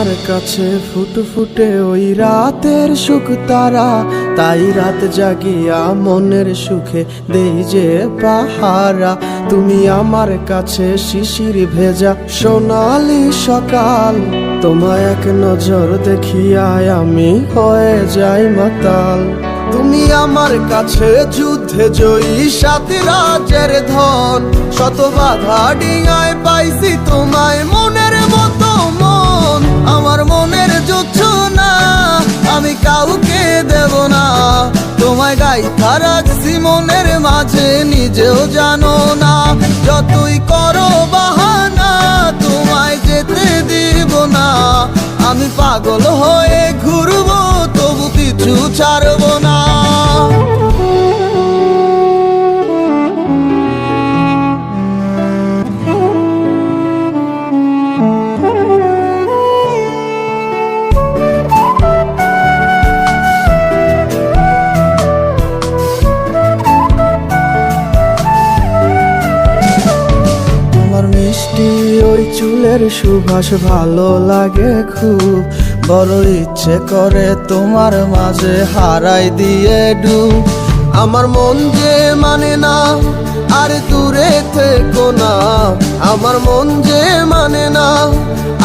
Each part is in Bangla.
আমার কাছে ফুটফুটে ওই রাতের সুখ তারা, তাই রাত জাগিয়া মনের সুখে দেই যে পাহারা। তুমি আমার কাছে শিশির ভেজা সোনালি সকাল, তোমায় এক নজর দেখিয়ায় আমি হয়ে যাই মাতাল। তুমি আমার কাছে যুদ্ধে জয়ী সাত রাজের ধন, শত বাধা ডিঙায় পাইছি তোমায় মনের মতো মন। আমার মনের জোছনা আমি কাউকে দেব না, তোমায় গাইথা রাখছি মনের মাঝে নিজেও জানো না। যতই করো বাহানা তোমায় যেতে দিব না, আমি পাগল হয়ে ঘুরবো তবু কিছু ছাড়বো না। মিষ্টি ওই চুলের সুবাস ভালো লাগে খুব, বড় ইচ্ছে করে তোমার মাঝে হারাই দিয়ে ডুব। আমার মন যে মানে না আর দূরে থেকো না, আমার মন যে মানে না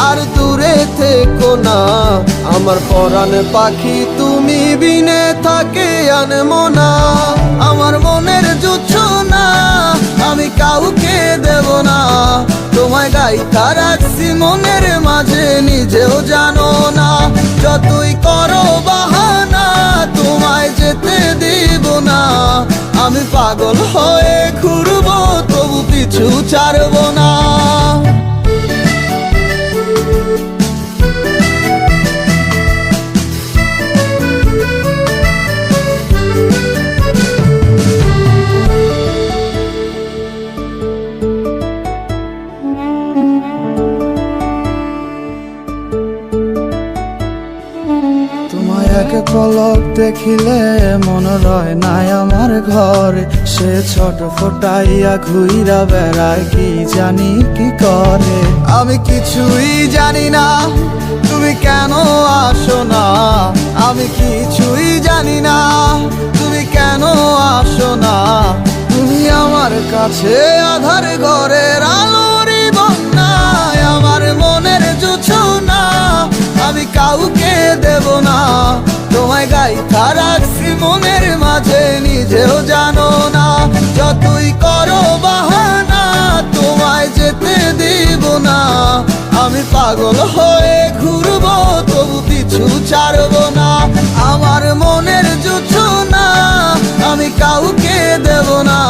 আর দূরে থেকো না। আমার পরাণ পাখি তুমি বিনে থাকে আনমো না, আমার মনের জোছনা আমি কাউকে দেব না। তোমায় গাইথা রাখছি মনের মাঝে নিজেও জানো না, যতই করো বাহানা তোমায় যেতে দিব না। আমি পাগল হয়ে ঘুরবো তবু পিছু ছাড়বো না। এক পলক দেখিলে মন রয় নাই আমার ঘরে, সে ছোট ফোটাইয়া ঘুইরা বেড়ায় কি জানি কি করে। আমি কিছুই জানি না তুমি কেন আসো না, আমি কিছুই জানি না তুমি কেন আসো না। তুমি আমার কাছে আধার ঘরের আলোরই বন্যায়, আমার মনের জোছনা আমি কাউকে দেব না। তোমায় গাইথা রাখছি মনের মাঝে নিজেও জানো না, যতই করো বাহানা তোমায় যেতে দিব না। আমি পাগল হয়ে ঘুরবো তবু পিছু ছাড়বো না। আমার মনের জোছনা আমি কাউকে দেব না,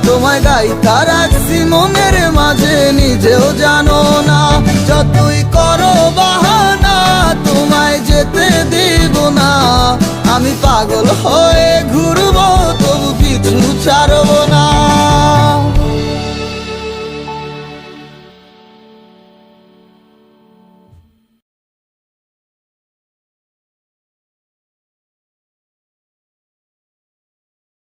তোমায় গাইথা রাখছি মনের মাঝে নিজেও জানো না। যতই করো বাহানা তোমায় যেতে দিব না, আমি পাগল হয়ে ঘুরবো তবু পিছু ছাড়ো